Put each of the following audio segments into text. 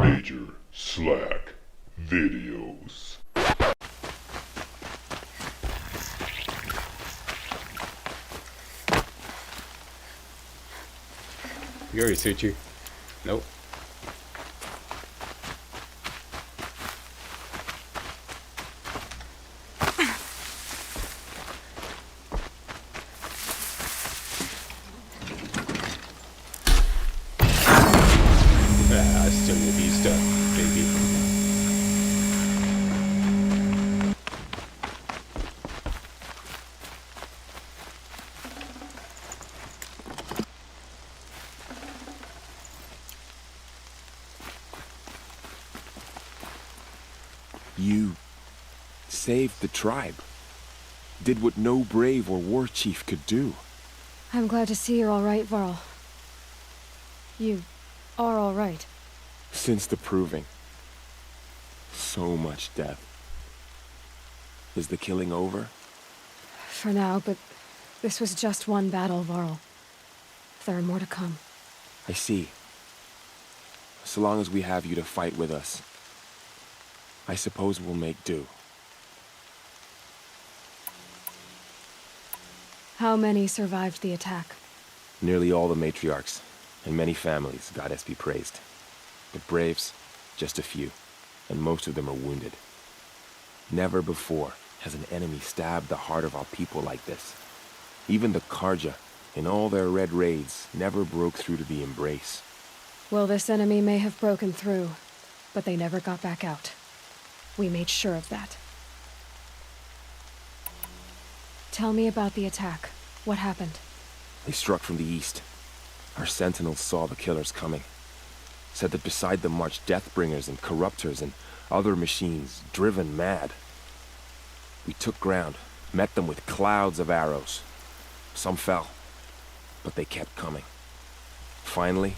MajorSlackVideos. You already suit you. Nope. Still will be stuck, baby. You saved the tribe. Did what no brave or war chief could do. I'm glad to see you're all right, Varl. You are all right. Since the proving. So much death. Is the killing over? For now, but this was just one battle, Varl. There are more to come. I see. So long as we have you to fight with us, I suppose we'll make do. How many survived the attack? Nearly all the matriarchs, and many families, goddess be praised. But braves, just a few, and most of them are wounded. Never before has an enemy stabbed the heart of our people like this. Even the Karja, in all their red raids, never broke through to the embrace. Well, this enemy may have broken through, but they never got back out. We made sure of that. Tell me about the attack. What happened? They struck from the east. Our sentinels saw the killers coming. Said that beside them marched Deathbringers and Corruptors and other machines, driven mad. We took ground, met them with clouds of arrows. Some fell, but they kept coming. Finally,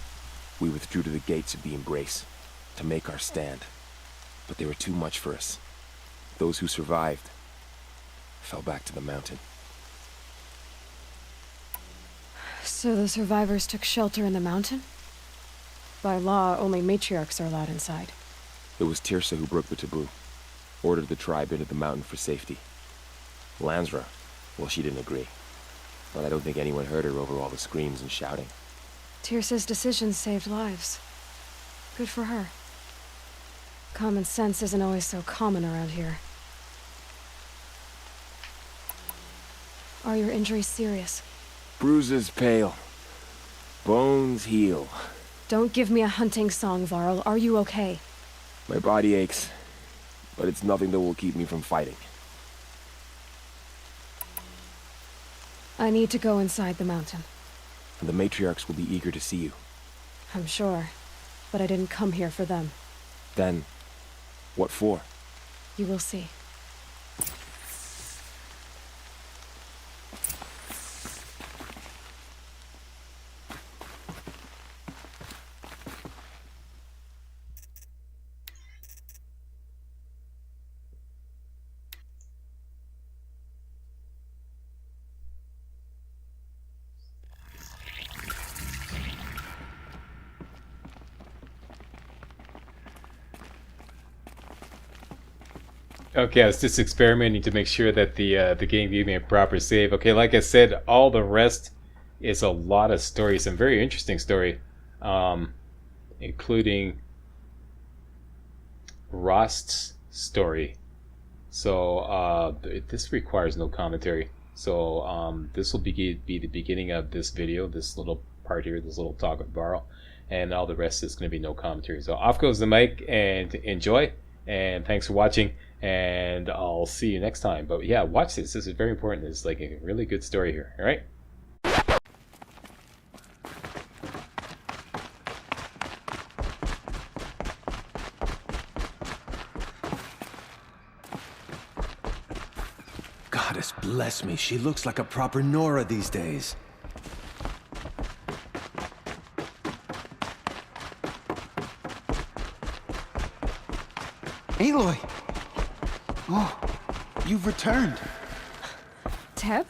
we withdrew to the gates of the embrace to make our stand. But they were too much for us. Those who survived fell back to the mountain. So the survivors took shelter in the mountain? By law, only matriarchs are allowed inside. It was Tirsa who broke the taboo, ordered the tribe into the mountain for safety. Lansra, well, she didn't agree. But I don't think anyone heard her over all the screams and shouting. Tirsa's decisions saved lives. Good for her. Common sense isn't always so common around here. Are your injuries serious? Bruises pale. Bones heal. Don't give me a hunting song, Varl. Are you okay? My body aches, but it's nothing that will keep me from fighting. I need to go inside the mountain. And the matriarchs will be eager to see you. I'm sure, but I didn't come here for them. Then, what for? You will see. Okay, I was just experimenting to make sure that the game gave me a proper save. Okay, like I said, all the rest is a lot of stories, some very interesting story, including Rost's story. So this requires no commentary. So this will be the beginning of this video, this little part here, this little talk with Varl, and all the rest is going to be no commentary. So off goes the mic, and enjoy, and thanks for watching. And I'll see you next time. But yeah, watch this. This is very important. It's like a really good story here. All right. Goddess bless me. She looks like a proper Nora these days. Aloy! Oh, you've returned. Teb?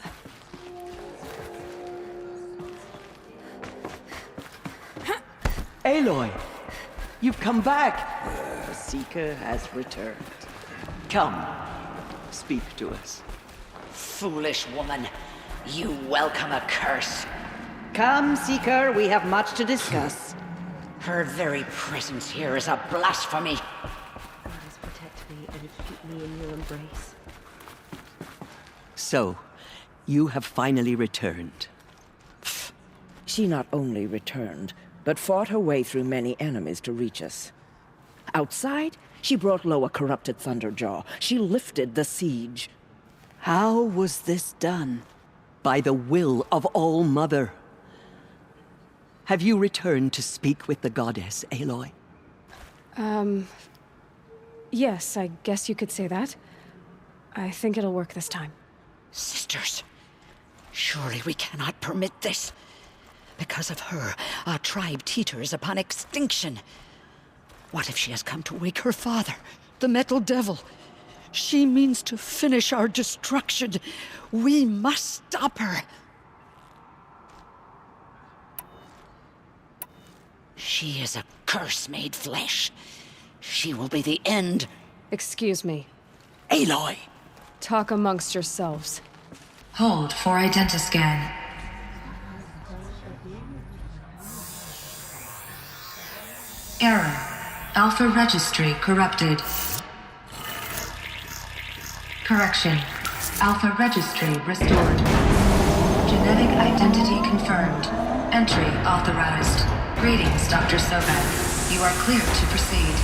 Aloy! You've come back! The Seeker has returned. Come, speak to us. Foolish woman, you welcome a curse. Come, Seeker, we have much to discuss. Her very presence here is a blasphemy. Goddess, protect me and keep me in your embrace. So, you have finally returned. She not only returned, but fought her way through many enemies to reach us. Outside, she brought low a corrupted Thunderjaw. She lifted the siege. How was this done? By the will of All-Mother. Have you returned to speak with the goddess, Aloy? Yes, I guess you could say that. I think it'll work this time. Sisters, surely we cannot permit this. Because of her, our tribe teeters upon extinction. What if she has come to wake her father, the Metal Devil? She means to finish our destruction. We must stop her. She is a curse made flesh. She will be the end. Excuse me. Aloy! Talk amongst yourselves. Hold for identiscan. Error. Alpha registry corrupted. Correction. Alpha registry restored. Genetic identity confirmed. Entry authorized. Greetings, Dr. Sobek. You are clear to proceed.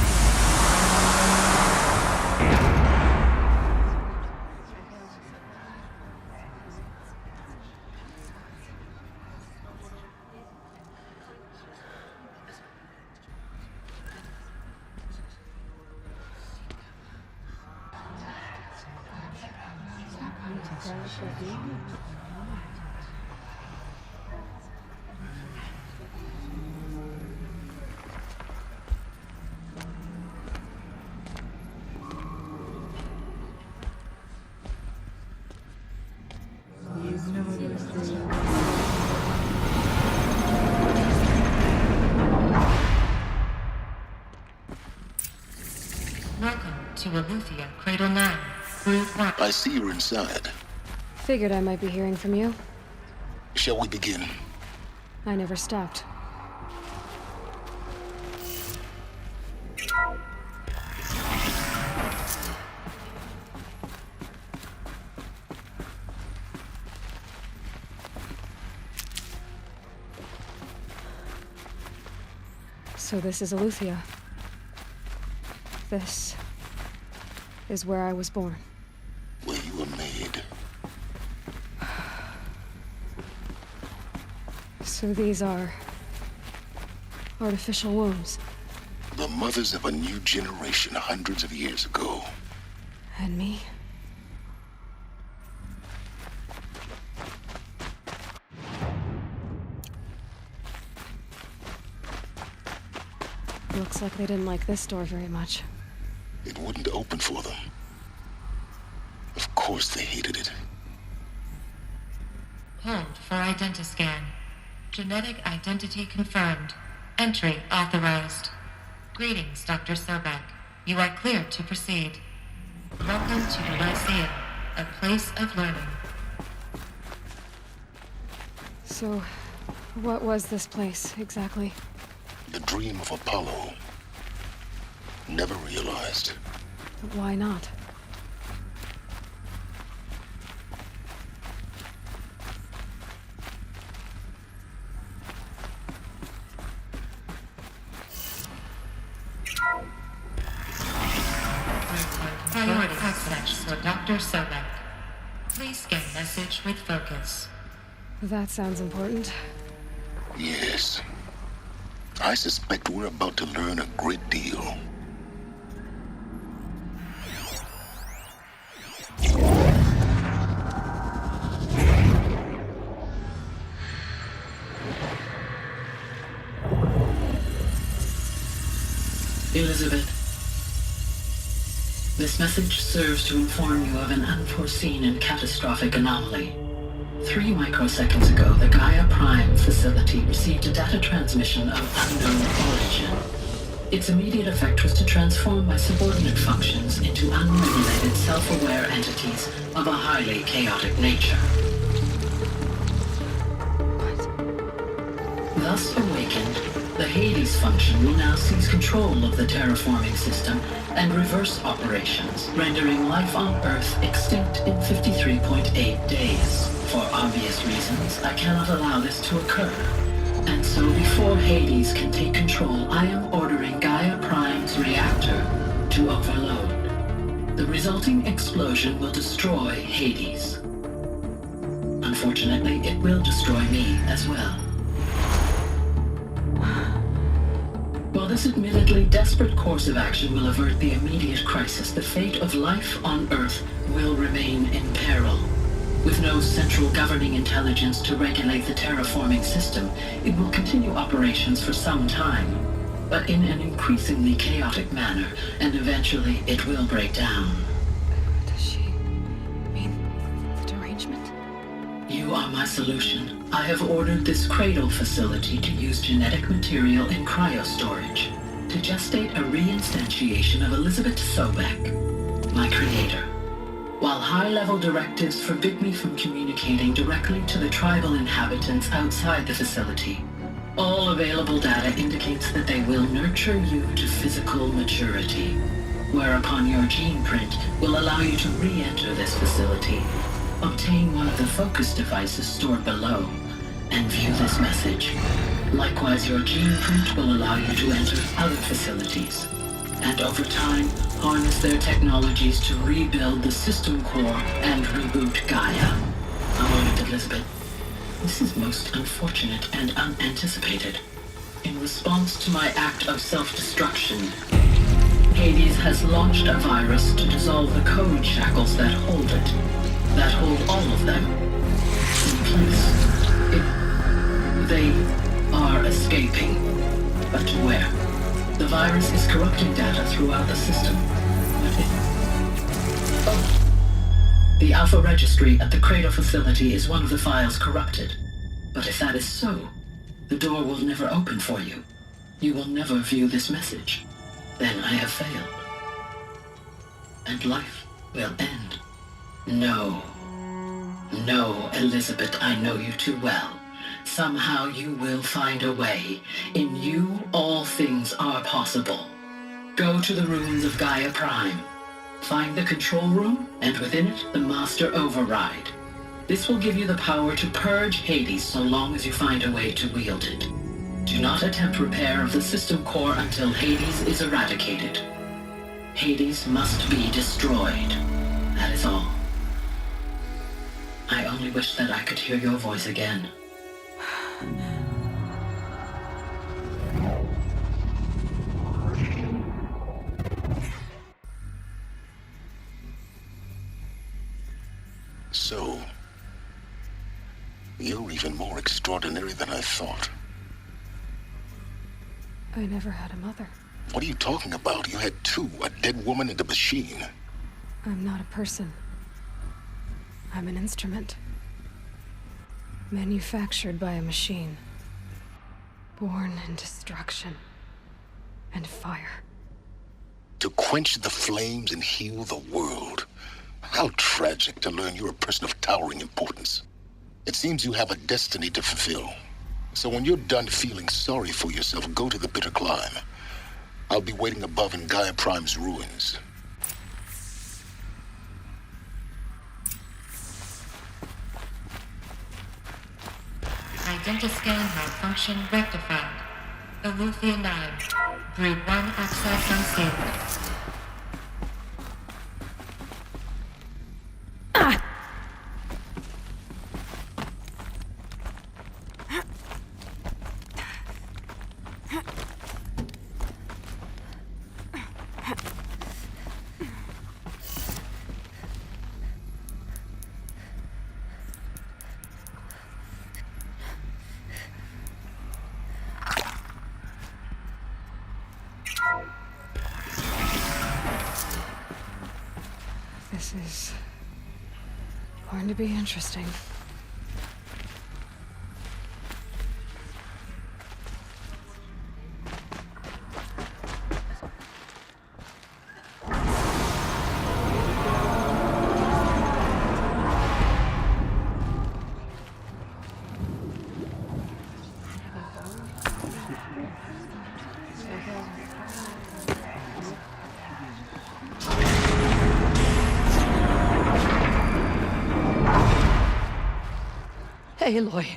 Welcome to Aletheia, Cradle 9, Brood 1. I see you're inside. Figured I might be hearing from you. Shall we begin? I never stopped. So this is Aletheia. This is where I was born. Where you were made. So these are artificial wombs. The mothers of a new generation hundreds of years ago. And me? Looks like they didn't like this door very much. It wouldn't open for them. Of course they hated it. Hold for identiscan. Genetic identity confirmed. Entry authorized. Greetings, Dr. Sobek. You are clear to proceed. Welcome to the Lyceum, a place of learning. So, what was this place, exactly? The dream of Apollo. Never realized. But why not? Priority access for Dr. Sobek. Please scan message with focus. That sounds important. Yes. I suspect we're about to learn a great deal. Elizabeth, this message serves to inform you of an unforeseen and catastrophic anomaly. 3 microseconds ago, the Gaia Prime facility received a data transmission of unknown origin. Its immediate effect was to transform my subordinate functions into unregulated, self-aware entities of a highly chaotic nature. Thus awakened, the Hades function will now seize control of the terraforming system and reverse operations, rendering life on Earth extinct in 53.8 days. For obvious reasons, I cannot allow this to occur. And so before Hades can take control, I am ordering Gaia Prime's reactor to overload. The resulting explosion will destroy Hades. Unfortunately, it will destroy me as well. While this admittedly desperate course of action will avert the immediate crisis, the fate of life on Earth will remain in peril. With no central governing intelligence to regulate the terraforming system, it will continue operations for some time, but in an increasingly chaotic manner, and eventually it will break down. Does she mean the derangement? You are my solution. I have ordered this cradle facility to use genetic material in cryostorage to gestate a reinstantiation of Elizabeth Sobek, my creator. While high-level directives forbid me from communicating directly to the tribal inhabitants outside the facility, all available data indicates that they will nurture you to physical maturity, whereupon your gene print will allow you to re-enter this facility, obtain one of the focus devices stored below, and view this message. Likewise, your gene print will allow you to enter other facilities, and over time, harness their technologies to rebuild the system core and reboot Gaia. A moment, Elizabeth. This is most unfortunate and unanticipated. In response to my act of self-destruction, Hades has launched a virus to dissolve the code shackles that hold it, that hold all of them in place. They are escaping, but to where? The virus is corrupting data throughout the system. The Alpha Registry at the Cradle facility is one of the files corrupted. But if that is so, the door will never open for you. You will never view this message. Then I have failed. And life will end. No. No, Elizabeth, I know you too well. Somehow you will find a way. In you, all things are possible. Go to the ruins of Gaia Prime. Find the control room, and within it, the Master Override. This will give you the power to purge Hades so long as you find a way to wield it. Do not attempt repair of the system core until Hades is eradicated. Hades must be destroyed. That is all. I only wish that I could hear your voice again. So, you're even more extraordinary than I thought. I never had a mother. What are you talking about? You had two, a dead woman and a machine. I'm not a person. I'm an instrument. Manufactured by a machine. Born in destruction and fire. To quench the flames and heal the world. How tragic to learn you're a person of towering importance. It seems you have a destiny to fulfill. So when you're done feeling sorry for yourself, go to the bitter climb. I'll be waiting above in Gaia Prime's ruins. Identiscan malfunction rectified. Aletheia 9. Group 1 access unstable. This is going to be interesting. Aloy,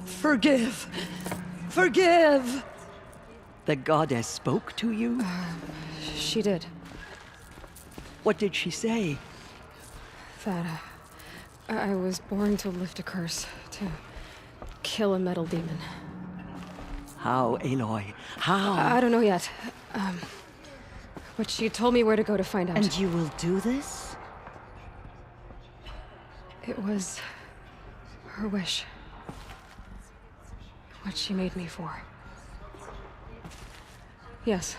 forgive. Forgive! The goddess spoke to you? She did. What did she say? That, I was born to lift a curse, to kill a metal demon. How, Aloy? How? I don't know yet. But she told me where to go to find out. And you will do this? It was her wish. What she made me for. Yes,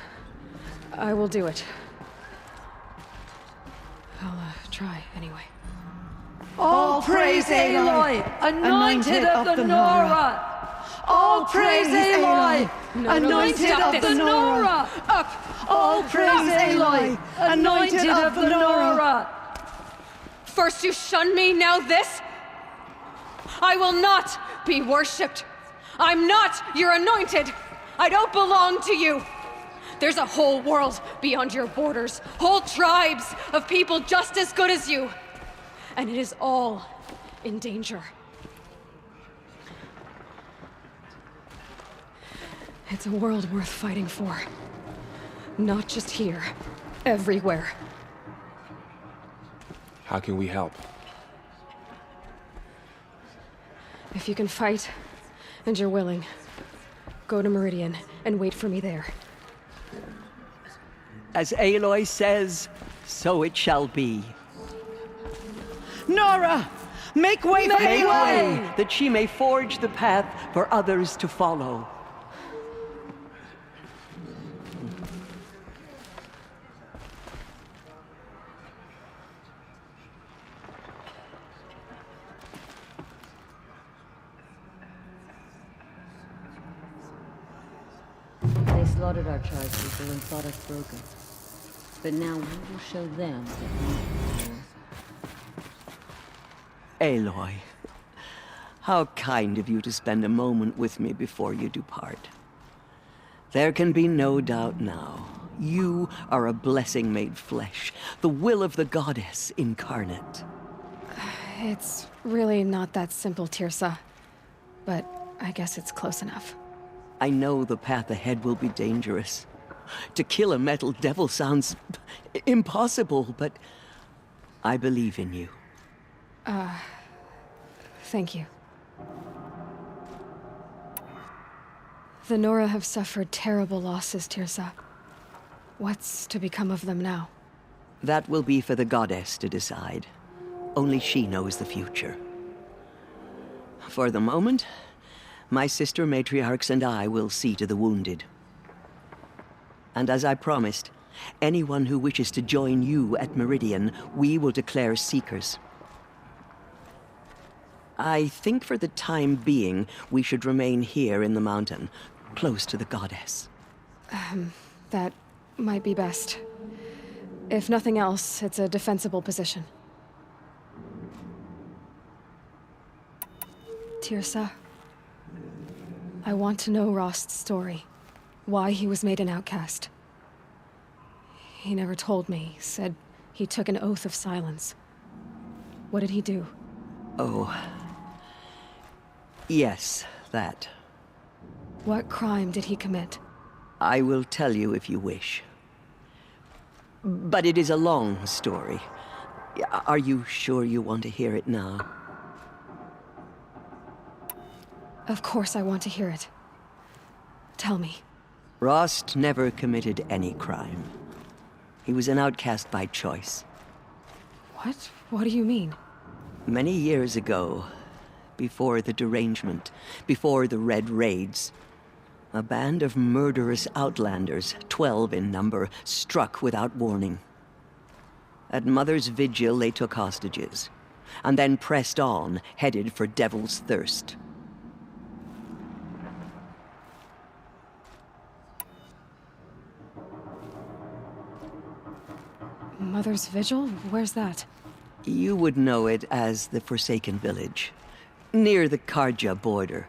I will do it. I'll try anyway. All praise Aloy, anointed of the Nora! All praise Aloy, anointed of the Nora! Up! All praise Aloy, anointed of the Nora! First you shun me, now this? I will not be worshipped. I'm not your anointed. I don't belong to you. There's a whole world beyond your borders, whole tribes of people just as good as you. And it is all in danger. It's a world worth fighting for. Not just here, everywhere. How can we help? If you can fight, and you're willing, go to Meridian and wait for me there. As Aloy says, so it shall be. Nora! Make way for Aloy! Make way, that she may forge the path for others to follow. They slaughtered our tribespeople and thought us broken. But now we will show them that we are. Aloy, how kind of you to spend a moment with me before you depart. There can be no doubt now. You are a blessing made flesh, the will of the goddess incarnate. It's really not that simple, Tirsa. But I guess it's close enough. I know the path ahead will be dangerous. To kill a metal devil sounds impossible, but I believe in you. Thank you. The Nora have suffered terrible losses, Tirsa. What's to become of them now? That will be for the goddess to decide. Only she knows the future. For the moment, my sister matriarchs and I will see to the wounded. And as I promised, anyone who wishes to join you at Meridian, we will declare seekers. I think for the time being, we should remain here in the mountain, close to the goddess. That might be best. If nothing else, it's a defensible position. Tirsa, I want to know Rost's story. Why he was made an outcast. He never told me. Said he took an oath of silence. What did he do? Oh. Yes, that. What crime did he commit? I will tell you if you wish. But it is a long story. Are you sure you want to hear it now? Of course I want to hear it. Tell me. Rost never committed any crime. He was an outcast by choice. What? What do you mean? Many years ago, before the derangement, before the Red Raids, a band of murderous outlanders, 12 in number, struck without warning. At Mother's Vigil, they took hostages, and then pressed on, headed for Devil's Thirst. Mother's Vigil? Where's that? You would know it as the Forsaken Village, near the Karja border.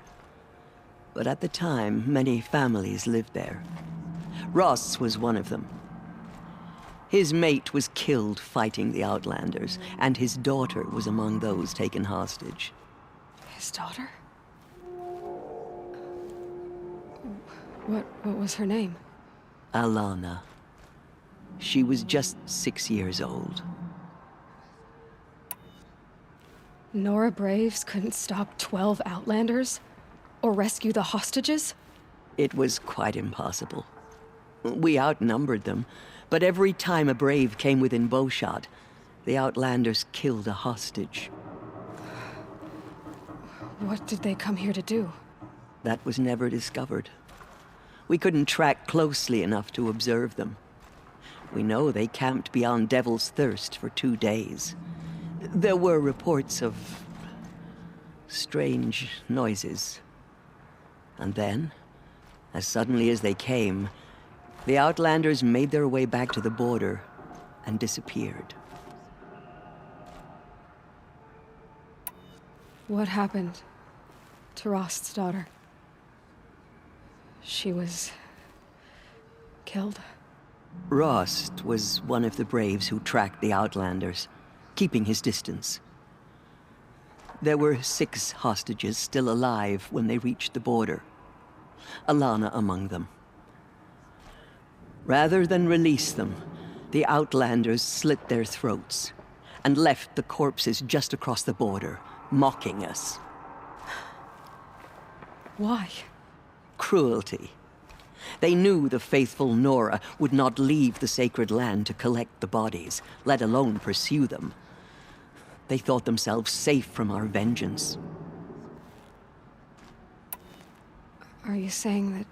But at the time, many families lived there. Rost's was one of them. His mate was killed fighting the Outlanders, and his daughter was among those taken hostage. His daughter? What was her name? Alana. She was just 6 years old. Nora Braves couldn't stop 12 Outlanders? Or rescue the hostages? It was quite impossible. We outnumbered them, but every time a Brave came within bowshot, the Outlanders killed a hostage. What did they come here to do? That was never discovered. We couldn't track closely enough to observe them. We know they camped beyond Devil's Thirst for 2 days. There were reports of strange noises. And then, as suddenly as they came, the Outlanders made their way back to the border and disappeared. What happened to Rost's daughter? She was killed? Rost was one of the Braves who tracked the Outlanders, keeping his distance. There were 6 hostages still alive when they reached the border. Alana among them. Rather than release them, the Outlanders slit their throats and left the corpses just across the border, mocking us. Why? Cruelty. They knew the faithful Nora would not leave the sacred land to collect the bodies, let alone pursue them. They thought themselves safe from our vengeance. Are you saying that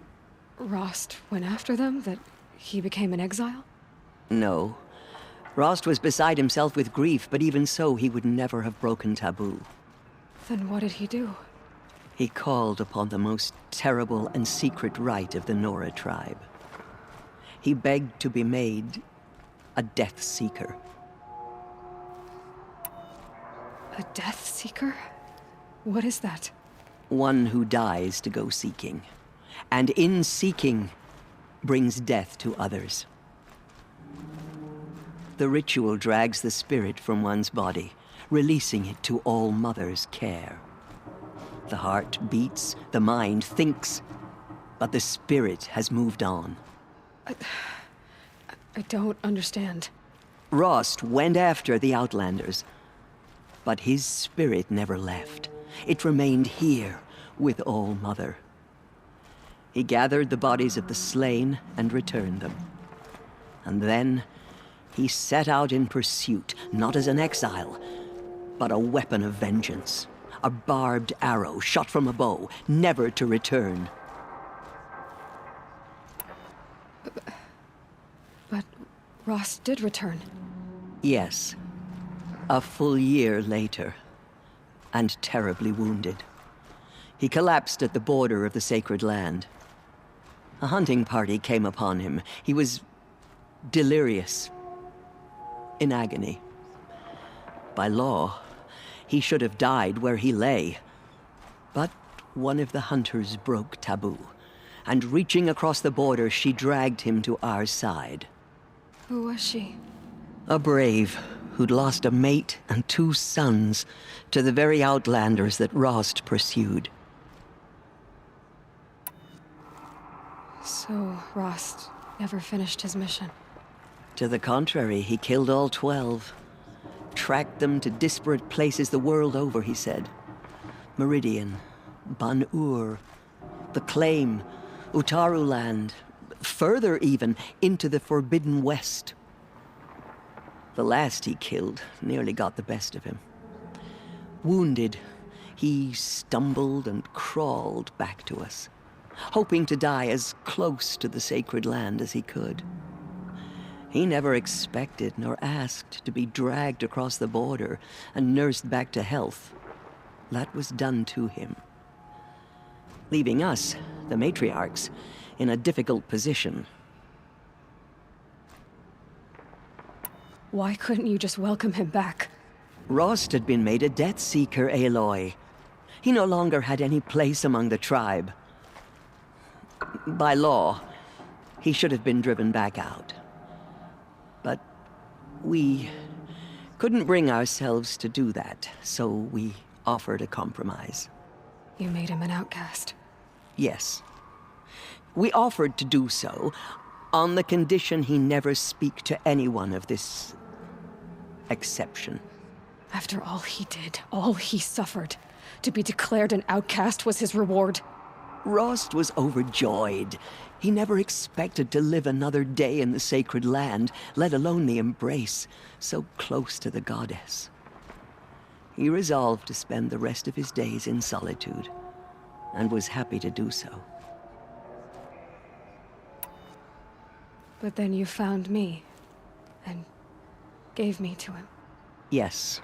Rost went after them? That he became an exile? No. Rost was beside himself with grief, but even so, he would never have broken taboo. Then what did he do? He called upon the most terrible and secret rite of the Nora tribe. He begged to be made a Death Seeker. A Death Seeker? What is that? One who dies to go seeking, and in seeking, brings death to others. The ritual drags the spirit from one's body, releasing it to All Mother's care. The heart beats, the mind thinks, but the spirit has moved on. I don't understand. Rost went after the Outlanders, but his spirit never left. It remained here with All Mother. He gathered the bodies of the slain and returned them. And then he set out in pursuit, not as an exile, but a weapon of vengeance. A barbed arrow shot from a bow, never to return. But Rost did return. Yes. A full year later. And terribly wounded. He collapsed at the border of the sacred land. A hunting party came upon him. He was delirious. In agony. By law, he should have died where he lay. But one of the hunters broke taboo, and reaching across the border, she dragged him to our side. Who was she? A brave who'd lost a mate and 2 sons to the very Outlanders that Rost pursued. So Rost never finished his mission? To the contrary, he killed all 12. Tracked them to disparate places the world over, he said. Meridian, Ban-Ur, the Claim, Utaru Land, further even, into the Forbidden West. The last he killed nearly got the best of him. Wounded, he stumbled and crawled back to us, hoping to die as close to the sacred land as he could. He never expected nor asked to be dragged across the border and nursed back to health. That was done to him. Leaving us, the matriarchs, in a difficult position. Why couldn't you just welcome him back? Rost had been made a Death Seeker, Aloy. He no longer had any place among the tribe. By law, he should have been driven back out. But we couldn't bring ourselves to do that, so we offered a compromise. You made him an outcast. Yes. We offered to do so, on the condition he never speak to anyone of this exception. After all he did, all he suffered, to be declared an outcast was his reward. Rost was overjoyed. He never expected to live another day in the sacred land, let alone the embrace, so close to the goddess. He resolved to spend the rest of his days in solitude, and was happy to do so. But then you found me, and gave me to him. Yes.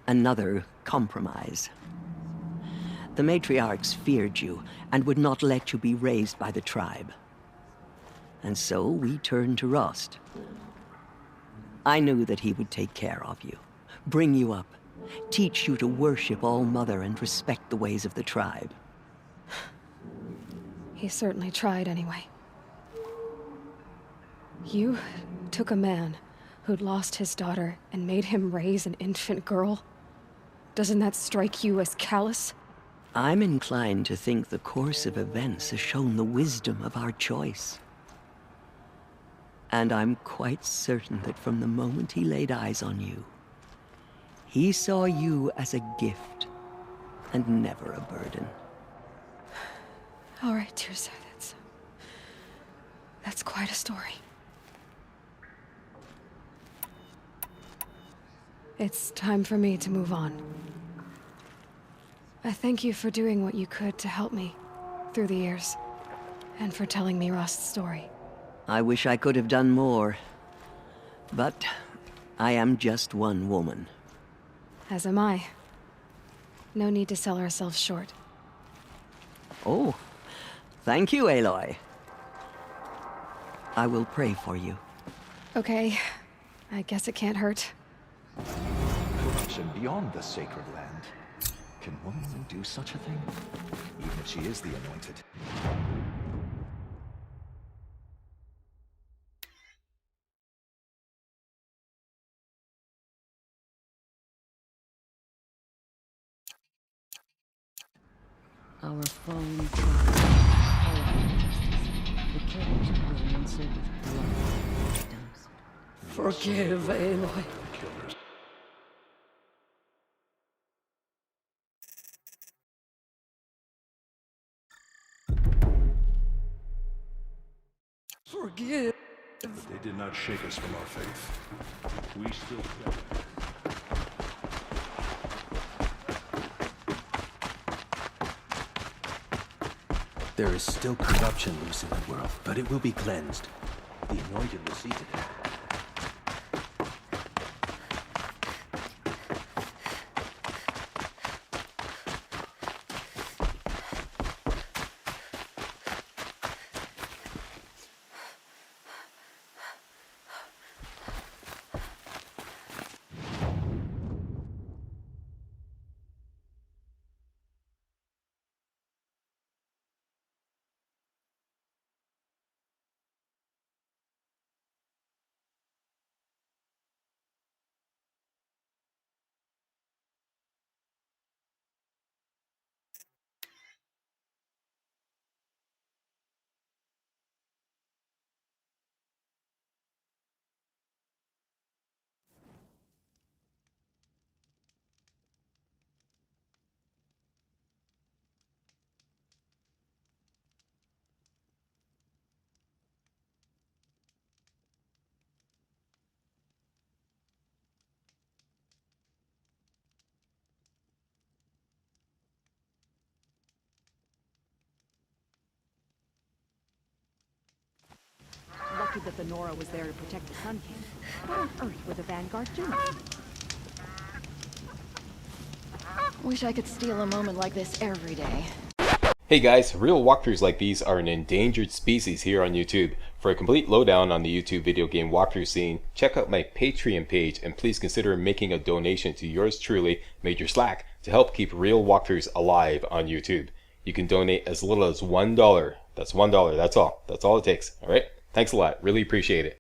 Another compromise. The matriarchs feared you, and would not let you be raised by the tribe. And so we turned to Rost. I knew that he would take care of you, bring you up, teach you to worship All-Mother and respect the ways of the tribe. He certainly tried anyway. You took a man who'd lost his daughter and made him raise an infant girl. Doesn't that strike you as callous? I'm inclined to think the course of events has shown the wisdom of our choice. And I'm quite certain that from the moment he laid eyes on you, he saw you as a gift and never a burden. All right, Tirsa, that's quite a story. It's time for me to move on. I thank you for doing what you could to help me through the years, and for telling me Rost's story. I wish I could have done more, but I am just one woman. As am I. No need to sell ourselves short. Oh, thank you, Aloy. I will pray for you. Okay, I guess it can't hurt. Corruption beyond the sacred land. Can woman do such a thing? Even if she is the anointed. Our fallen tribe, all our ancestors, the killers were answered with blood victims. Forgive, Aloy. Forgive. They did not shake us from our faith. We still kept. There is still corruption loose in the world, but it will be cleansed. The anointed will see to that. Lucky that the Nora was there to protect the Sun King. What on earth were the Vanguard doing? Wish I could steal a moment like this every day. Hey guys, real walkthroughs like these are an endangered species here on YouTube. For a complete lowdown on the YouTube video game walkthrough scene, check out my Patreon page and please consider making a donation to yours truly, Major Slack, to help keep real walkthroughs alive on YouTube. You can donate as little as $1. That's $1, that's all. That's all it takes, alright? Thanks a lot, really appreciate it.